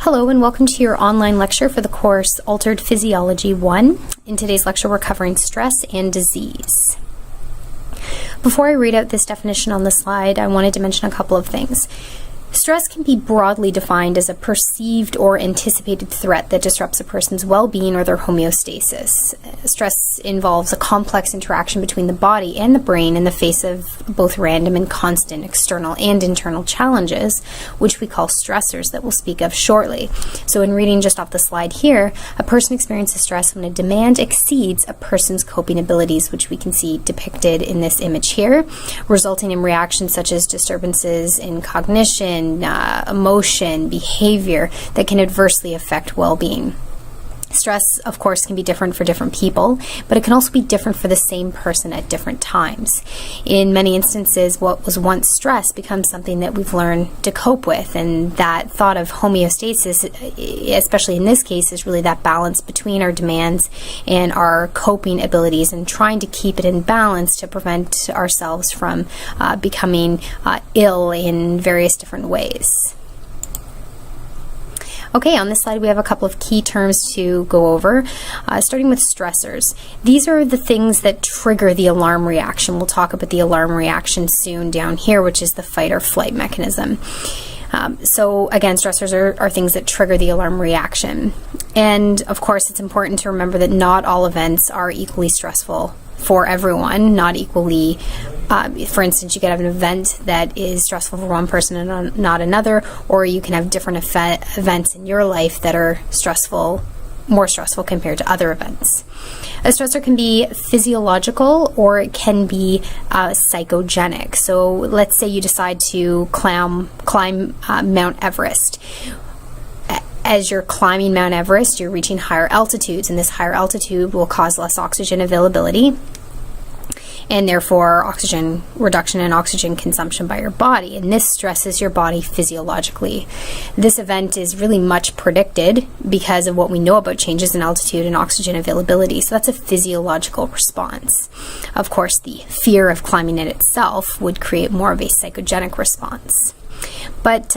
Hello and welcome to your online lecture for the course Altered Physiology 1. In today's lecture we're covering stress and disease. Before I read out this definition on the slide, I wanted to mention a couple of things. Stress can be broadly defined as a perceived or anticipated threat that disrupts a person's well-being or their homeostasis. Stress involves a complex interaction between the body and the brain in the face of both random and constant external and internal challenges, which we call stressors that we'll speak of shortly. So in reading just off the slide here, a person experiences stress when a demand exceeds a person's coping abilities, which we can see depicted in this image here, resulting in reactions such as disturbances in cognition, emotion, behavior that can adversely affect well-being. Stress, of course, can be different for different people, but it can also be different for the same person at different times. In many instances, what was once stress becomes something that we've learned to cope with, and that thought of homeostasis, especially in this case, is really that balance between our demands and our coping abilities and trying to keep it in balance to prevent ourselves from becoming ill in various different ways. Okay, on this slide we have a couple of key terms to go over, starting with stressors. These are the things that trigger the alarm reaction. We'll talk about the alarm reaction soon down here, which is the fight or flight mechanism. So again, stressors are things that trigger the alarm reaction. And of course, it's important to remember that not all events are equally stressful for everyone, not equally. For instance, you could have an event that is stressful for one person and not another, or you can have different events in your life that are more stressful compared to other events. A stressor can be physiological or it can be psychogenic. So let's say you decide to climb Mount Everest. As you're climbing Mount Everest, you're reaching higher altitudes, and this higher altitude will cause less oxygen availability, and therefore oxygen reduction and oxygen consumption by your body, and this stresses your body physiologically. This event is really much predicted because of what we know about changes in altitude and oxygen availability, so that's a physiological response. Of course, the fear of climbing it itself would create more of a psychogenic response. But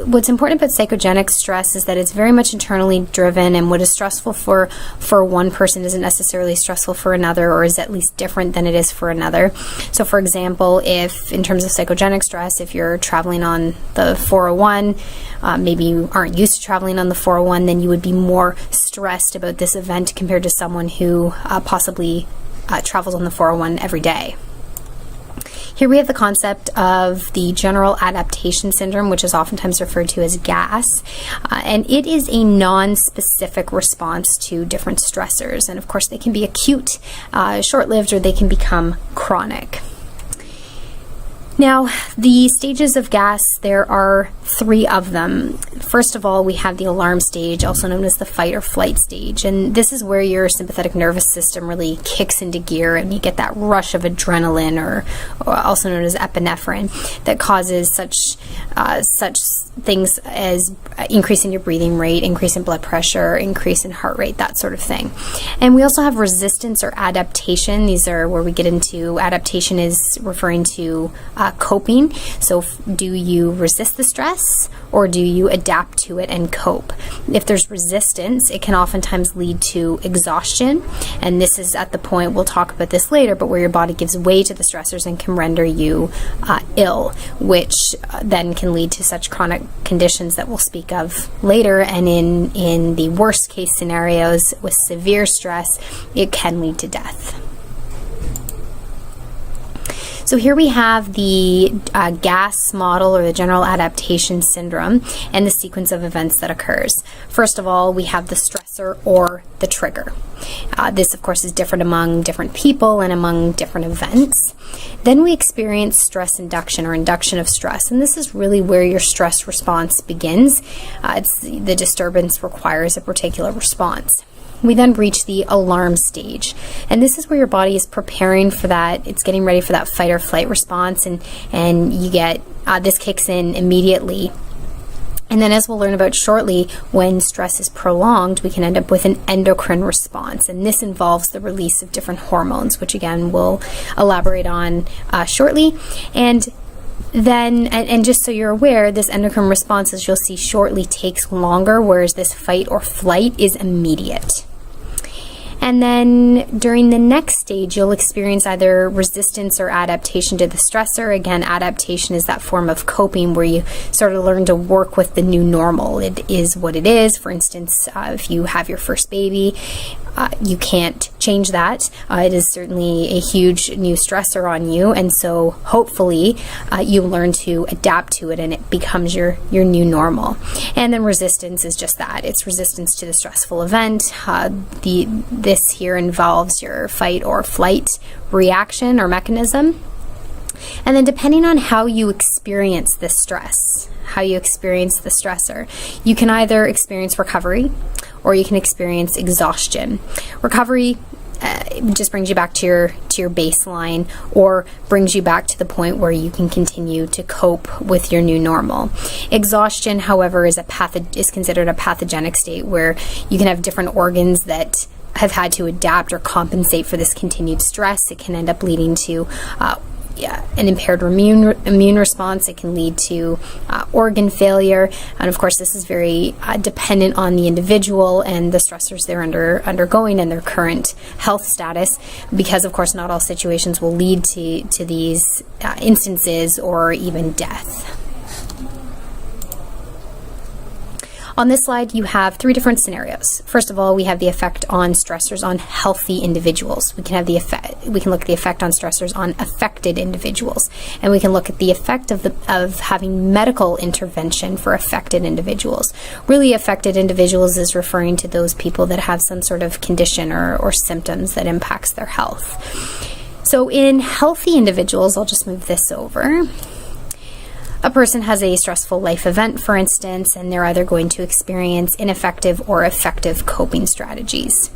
what's important about psychogenic stress is that it's very much internally driven, and what is stressful for one person isn't necessarily stressful for another, or is at least different than it is for another. So for example, if in terms of psychogenic stress, if you're traveling on the 401, maybe you aren't used to traveling on the 401, then you would be more stressed about this event compared to someone who possibly travels on the 401 every day. Here we have the concept of the general adaptation syndrome, which is oftentimes referred to as GAS, and it is a non-specific response to different stressors, and of course they can be acute, short-lived, or they can become chronic. Now, the stages of GAS, there are 3 of them. First of all, we have the alarm stage, also known as the fight or flight stage, and this is where your sympathetic nervous system really kicks into gear and you get that rush of adrenaline, or also known as epinephrine, that causes such things as increase in your breathing rate, increase in blood pressure, increase in heart rate, that sort of thing. And we also have resistance or adaptation. These are where we get into adaptation is referring to coping. So do you resist the stress or do you adapt to it and cope? If there's resistance, it can oftentimes lead to exhaustion, and this is at the point, we'll talk about this later, but where your body gives way to the stressors and can render you ill, which then can lead to such chronic conditions that we'll speak of later, and in the worst case scenarios with severe stress, it can lead to death. So here we have the GAS model, or the general adaptation syndrome, and the sequence of events that occurs. First of all, we have the stressor or the trigger. This, of course, is different among different people and among different events. Then we experience stress induction, or induction of stress, and this is really where your stress response begins. The disturbance requires a particular response. We then reach the alarm stage, and this is where your body is preparing for that. It's getting ready for that fight or flight response, and you get this kicks in immediately. And then, as we'll learn about shortly, when stress is prolonged, we can end up with an endocrine response, and this involves the release of different hormones, which again we'll elaborate on shortly. And then, and just so you're aware, this endocrine response, as you'll see shortly, takes longer, whereas this fight or flight is immediate. And then during the next stage, you'll experience either resistance or adaptation to the stressor. Again, adaptation is that form of coping where you sort of learn to work with the new normal. It is what it is. For instance, if you have your first baby, you can't change that. It is certainly a huge new stressor on you, and so hopefully you learn to adapt to it and it becomes your new normal. And then resistance is just that. It's resistance to the stressful event. This here involves your fight or flight reaction or mechanism. And then depending on how you experience the stress, how you experience the stressor, you can either experience recovery or you can experience exhaustion. Recovery just brings you back to your baseline, or brings you back to the point where you can continue to cope with your new normal. Exhaustion, however, is considered a pathogenic state where you can have different organs that have had to adapt or compensate for this continued stress. It can end up leading to an impaired immune response. It can lead to organ failure, and of course this is very dependent on the individual and the stressors they're undergoing and their current health status, because of course not all situations will lead to these instances or even death. On this slide, you have three different scenarios. First of all, we have the effect on stressors on healthy individuals. We can look at the effect on stressors on affected individuals, and we can look at the effect of having medical intervention for affected individuals. Really, affected individuals is referring to those people that have some sort of condition or symptoms that impacts their health. So in healthy individuals, I'll just move this over. A person has a stressful life event, for instance, and they're either going to experience ineffective or effective coping strategies.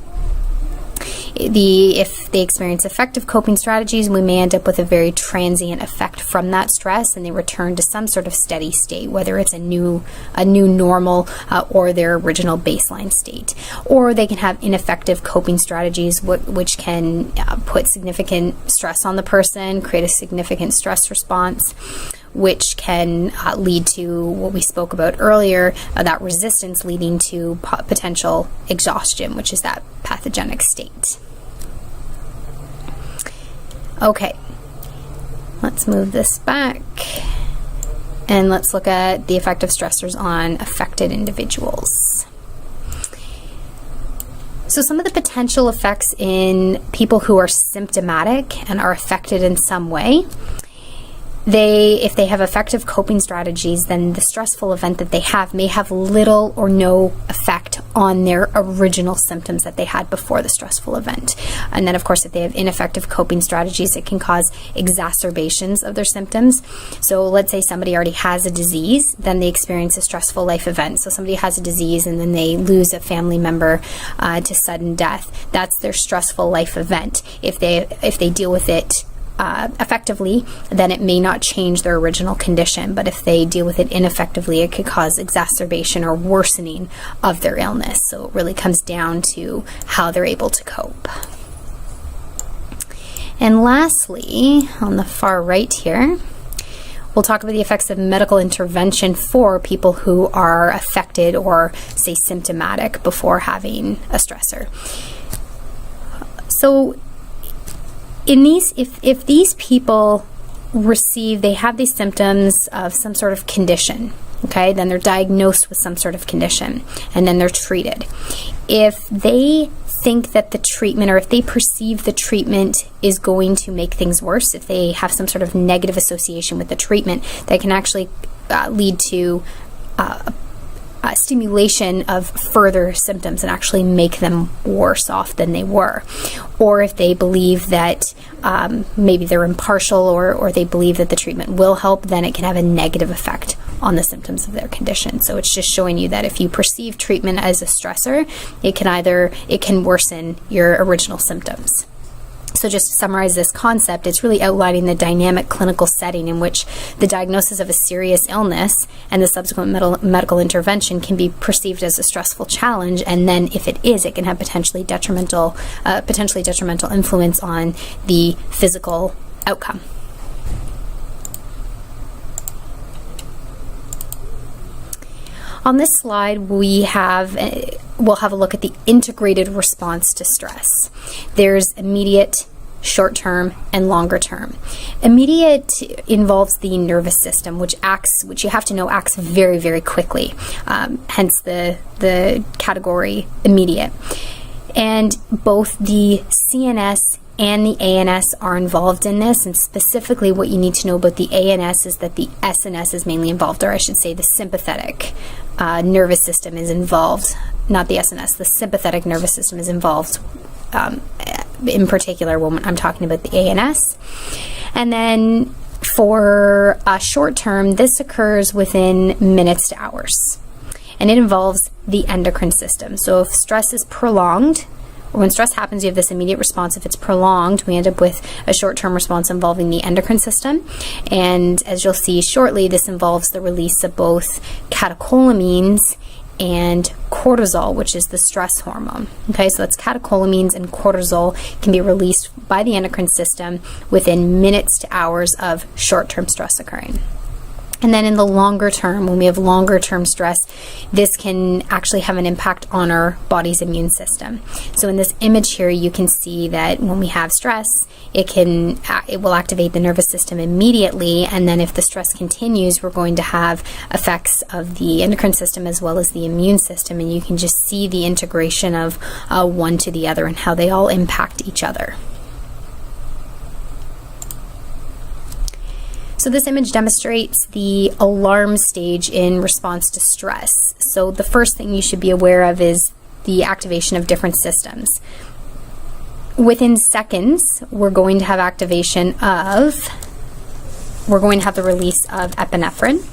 If they experience effective coping strategies, we may end up with a very transient effect from that stress, and they return to some sort of steady state, whether it's a new normal or their original baseline state. Or they can have ineffective coping strategies, which can put significant stress on the person, create a significant stress response, which can lead to what we spoke about earlier, that resistance leading to potential exhaustion, which is that pathogenic state. Okay, let's move this back and let's look at the effect of stressors on affected individuals. So some of the potential effects in people who are symptomatic and are affected in some way, if they have effective coping strategies, then the stressful event that they have may have little or no effect on their original symptoms that they had before the stressful event. And then, of course, if they have ineffective coping strategies, it can cause exacerbations of their symptoms. So let's say somebody already has a disease, then they experience a stressful life event. So somebody has a disease and then they lose a family member to sudden death. That's their stressful life event. If they deal with it effectively, then it may not change their original condition, but if they deal with it ineffectively, it could cause exacerbation or worsening of their illness. So it really comes down to how they're able to cope. And lastly, on the far right here, we'll talk about the effects of medical intervention for people who are affected or, say, symptomatic before having a stressor. So in these, if these people they have these symptoms of some sort of condition, okay, then they're diagnosed with some sort of condition, and then they're treated. If they think that the treatment, or if they perceive the treatment is going to make things worse, if they have some sort of negative association with the treatment, that can actually lead to stimulation of further symptoms and actually make them worse off than they were. Or if they believe that maybe they're impartial, or they believe that the treatment will help, then it can have a negative effect on the symptoms of their condition. So it's just showing you that if you perceive treatment as a stressor, it can worsen your original symptoms. So just to summarize this concept, it's really outlining the dynamic clinical setting in which the diagnosis of a serious illness and the subsequent medical intervention can be perceived as a stressful challenge, and then if it is, it can have potentially detrimental influence on the physical outcome. On this slide, we'll have a look at the integrated response to stress. There's immediate, short-term, and longer-term. Immediate involves the nervous system, which you have to know acts very, very quickly, hence the category immediate. And both the CNS and the ANS are involved in this, and specifically what you need to know about the ANS is that the SNS is mainly involved, or I should say the sympathetic nervous system is involved, not the SNS. The sympathetic nervous system is involved in particular when I'm talking about the ANS. And then for short term, this occurs within minutes to hours, and it involves the endocrine system. So if stress is prolonged, or when stress happens, you have this immediate response. If it's prolonged, we end up with a short-term response involving the endocrine system. And as you'll see shortly, this involves the release of both catecholamines and cortisol, which is the stress hormone. Okay, so that's catecholamines and cortisol can be released by the endocrine system within minutes to hours of short-term stress occurring. And then in the longer term, when we have longer term stress, this can actually have an impact on our body's immune system. So in this image here, you can see that when we have stress, it will activate the nervous system immediately, and then if the stress continues, we're going to have effects of the endocrine system as well as the immune system, and you can just see the integration of one to the other and how they all impact each other. So this image demonstrates the alarm stage in response to stress. So the first thing you should be aware of is the activation of different systems. Within seconds, we're going to have the release of epinephrine.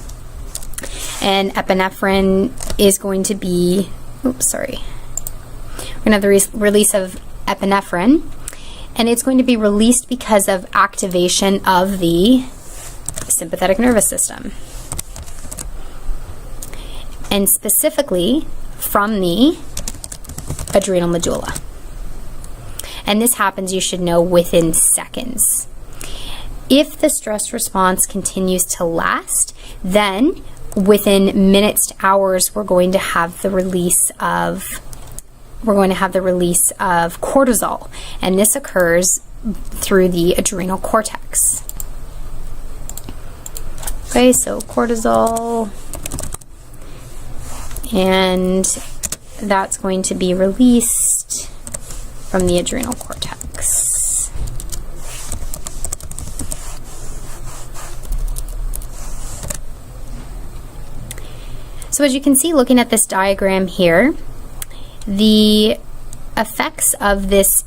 And epinephrine is going to be, we're going to have the release of epinephrine, and it's going to be released because of activation of the sympathetic nervous system, and specifically from the adrenal medulla. And this happens, you should know, within seconds. If the stress response continues to last, then within minutes to hours, we're going to have the release of cortisol, and this occurs through the adrenal cortex. Okay, so cortisol, and that's going to be released from the adrenal cortex. So as you can see, looking at this diagram here, the effects of this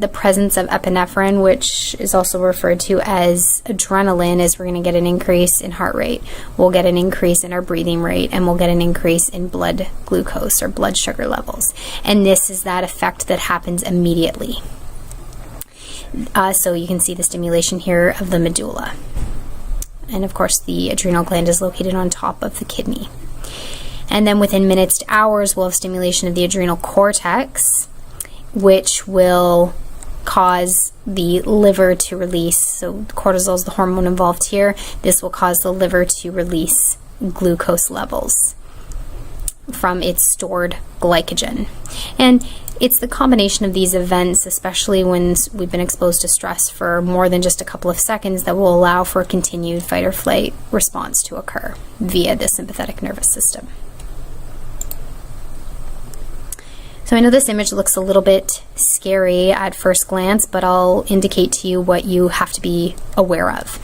the presence of epinephrine, which is also referred to as adrenaline, is we're going to get an increase in heart rate, we'll get an increase in our breathing rate, and we'll get an increase in blood glucose or blood sugar levels. And this is that effect that happens immediately. So you can see the stimulation here of the medulla. And of course, the adrenal gland is located on top of the kidney. And then within minutes to hours, we'll have stimulation of the adrenal cortex, which will cause the liver to release, so cortisol is the hormone involved here, this will cause the liver to release glucose levels from its stored glycogen. And it's the combination of these events, especially when we've been exposed to stress for more than just a couple of seconds, that will allow for a continued fight or flight response to occur via the sympathetic nervous system. So I know this image looks a little bit scary at first glance, but I'll indicate to you what you have to be aware of.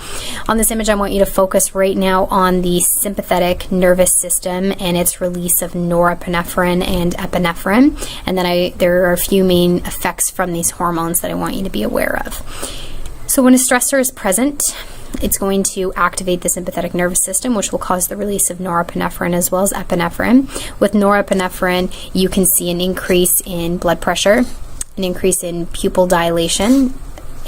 On this image, I want you to focus right now on the sympathetic nervous system and its release of norepinephrine and epinephrine. And then there are a few main effects from these hormones that I want you to be aware of. So when a stressor is present, it's going to activate the sympathetic nervous system, which will cause the release of norepinephrine as well as epinephrine. With norepinephrine, you can see an increase in blood pressure, an increase in pupil dilation,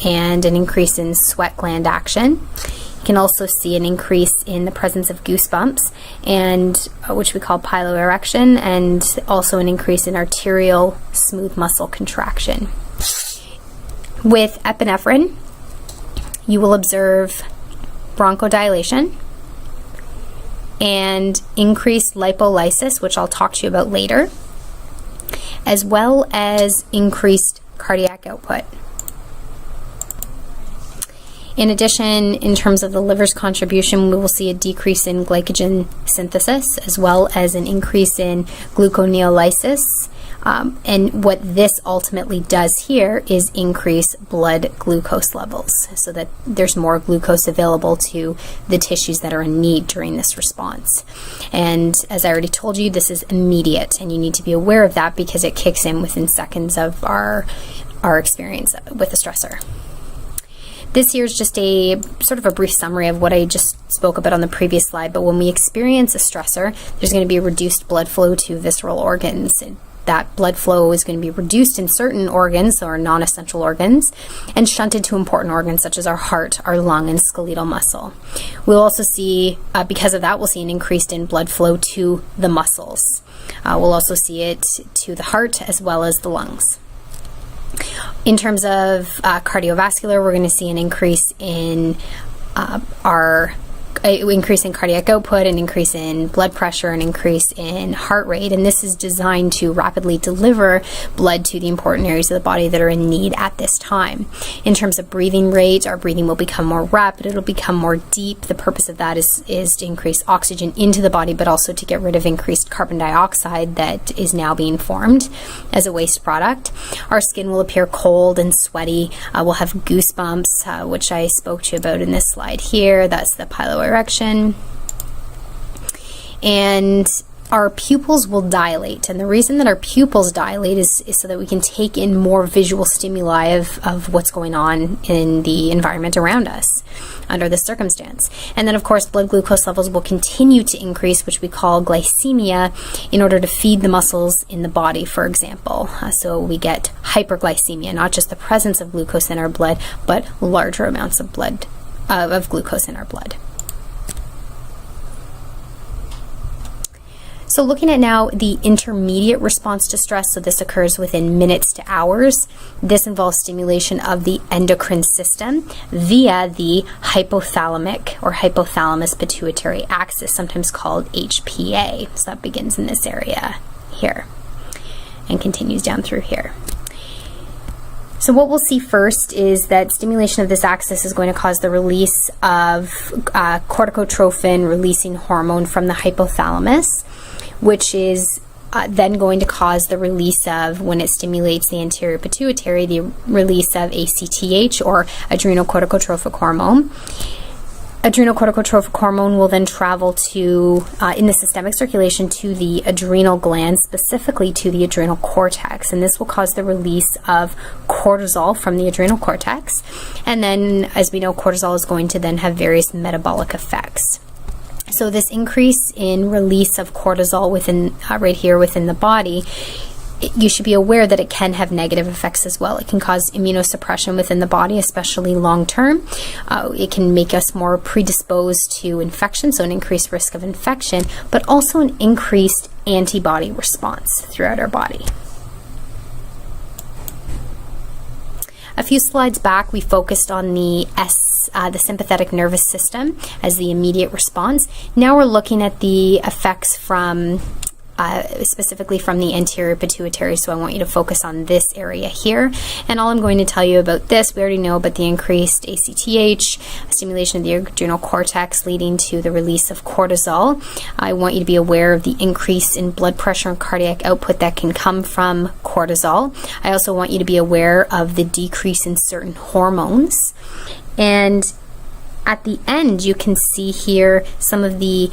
and an increase in sweat gland action. You can also see an increase in the presence of goosebumps, and which we call piloerection, and also an increase in arterial smooth muscle contraction. With epinephrine, you will observe bronchodilation, and increased lipolysis, which I'll talk to you about later, as well as increased cardiac output. In addition, in terms of the liver's contribution, we will see a decrease in glycogen synthesis as well as an increase in gluconeolysis. And what this ultimately does here is increase blood glucose levels so that there's more glucose available to the tissues that are in need during this response. And as I already told you, this is immediate, and you need to be aware of that because it kicks in within seconds of our experience with the stressor. This here is just a sort of a brief summary of what I just spoke about on the previous slide, but when we experience a stressor, there's going to be reduced blood flow to visceral organs. That blood flow is going to be reduced in certain organs, or non-essential organs, and shunted to important organs such as our heart, our lung, and skeletal muscle. We'll also see, because of that, we'll see an increase in blood flow to the muscles. We'll also see it to the heart as well as the lungs. In terms of cardiovascular, we're going to see an increase in increase in cardiac output, an increase in blood pressure, an increase in heart rate, and this is designed to rapidly deliver blood to the important areas of the body that are in need at this time. In terms of breathing rate, our breathing will become more rapid, it'll become more deep. The purpose of that is to increase oxygen into the body, but also to get rid of increased carbon dioxide that is now being formed as a waste product. Our skin will appear cold and sweaty. We'll have goosebumps, which I spoke to you about in this slide here. That's the piloerection. And our pupils will dilate, and the reason that our pupils dilate is so that we can take in more visual stimuli of what's going on in the environment around us under this circumstance. And then of course blood glucose levels will continue to increase, which we call glycemia, in order to feed the muscles in the body, for example. So we get hyperglycemia, not just the presence of glucose in our blood, but larger amounts of glucose in our blood. So looking at now the intermediate response to stress, so this occurs within minutes to hours. This involves stimulation of the endocrine system via the hypothalamic or hypothalamus pituitary axis, sometimes called HPA. So that begins in this area here and continues down through here. So what we'll see first is that stimulation of this axis is going to cause the release of corticotrophin releasing hormone from the hypothalamus, which is then going to cause the release of, when it stimulates the anterior pituitary, the release of ACTH, or adrenocorticotrophic hormone. Adrenocorticotrophic hormone will then travel to, in the systemic circulation, to the adrenal glands, specifically to the adrenal cortex, and this will cause the release of cortisol from the adrenal cortex. And then, as we know, cortisol is going to then have various metabolic effects. So this increase in release of cortisol within right here within the body, you should be aware that it can have negative effects as well. It can cause immunosuppression within the body, especially long term. It can make us more predisposed to infection, so an increased risk of infection, but also an increased antibody response throughout our body. A few slides back, we focused on the sympathetic nervous system as the immediate response. Now we're looking at the effects from specifically from the anterior pituitary, so I want you to focus on this area here. And all I'm going to tell you about this, we already know about the increased ACTH, stimulation of the adrenal cortex leading to the release of cortisol. I want you to be aware of the increase in blood pressure and cardiac output that can come from cortisol. I also want you to be aware of the decrease in certain hormones. And at the end, you can see here some of the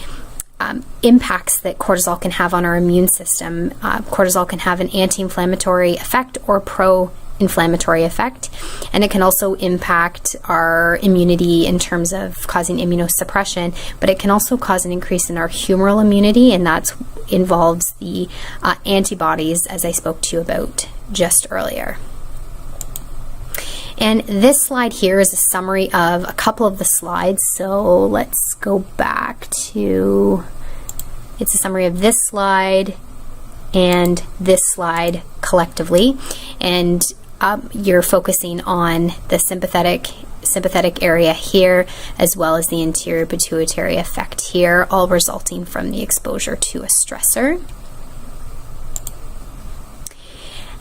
impacts that cortisol can have on our immune system. Cortisol can have an anti-inflammatory effect or pro-inflammatory effect, and it can also impact our immunity in terms of causing immunosuppression, but it can also cause an increase in our humoral immunity, and that involves the antibodies, as I spoke to you about just earlier. And this slide here is a summary of a couple of the slides, so let's go back to, it's a summary of this slide and this slide collectively, and you're focusing on the sympathetic sympathetic area here, as well as the anterior pituitary effect here, all resulting from the exposure to a stressor.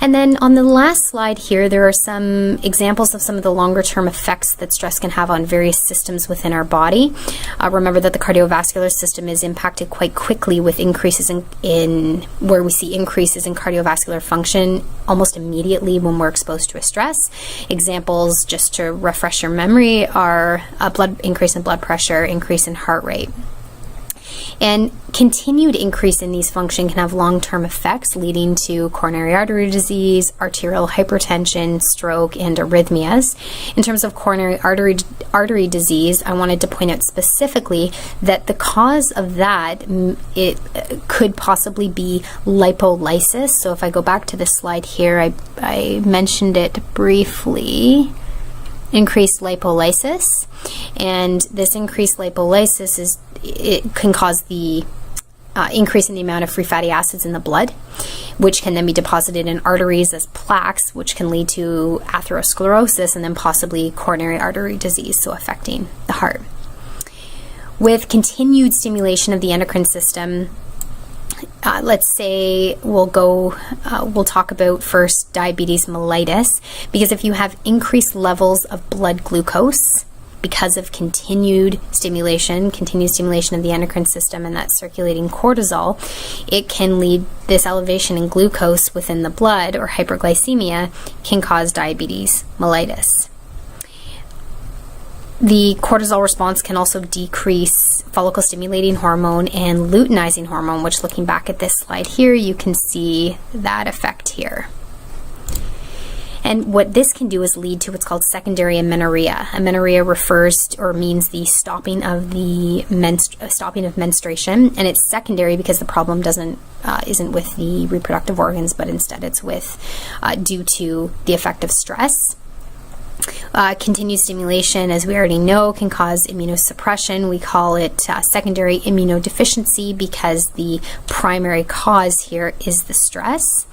And then on the last slide here, there are some examples of some of the longer term effects that stress can have on various systems within our body. Remember that the cardiovascular system is impacted quite quickly with increases in where we see increases in cardiovascular function almost immediately when we're exposed to a stress. Examples, just to refresh your memory, are a increase in blood pressure, increase in heart rate. And continued increase in these function can have long-term effects leading to coronary artery disease, arterial hypertension, stroke, and arrhythmias. In terms of coronary artery disease, I wanted to point out specifically that the cause of that, it could possibly be lipolysis. So if I go back to this slide here, I mentioned it briefly. Increased lipolysis, and this increased lipolysis it can cause the increase in the amount of free fatty acids in the blood, which can then be deposited in arteries as plaques, which can lead to atherosclerosis and then possibly coronary artery disease, so affecting the heart. With continued stimulation of the endocrine system, let's say we'll talk about first diabetes mellitus, because if you have increased levels of blood glucose because of continued stimulation of the endocrine system and that circulating cortisol, it can lead, this elevation in glucose within the blood or hyperglycemia can cause diabetes mellitus. The cortisol response can also decrease follicle-stimulating hormone and luteinizing hormone, which, looking back at this slide here, you can see that effect here. And what this can do is lead to what's called secondary amenorrhea. Amenorrhea refers or means the stopping of menstruation, and it's secondary because the problem isn't with the reproductive organs, but instead it's due to the effect of stress. Continued stimulation, as we already know, can cause immunosuppression. We call it secondary immunodeficiency because the primary cause here is the stress.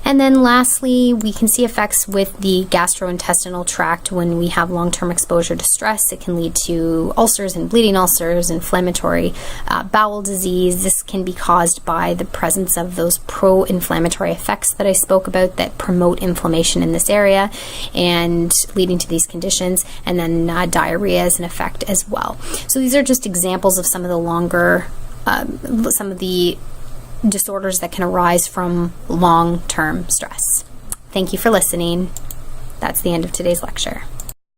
And then lastly, we can see effects with the gastrointestinal tract when we have long-term exposure to stress. It can lead to ulcers and bleeding ulcers, inflammatory bowel disease. This can be caused by the presence of those pro-inflammatory effects that I spoke about that promote inflammation in this area and leading to these conditions, and then diarrhea is an effect as well. So these are just examples of some of the disorders that can arise from long-term stress. Thank you for listening. That's the end of today's lecture.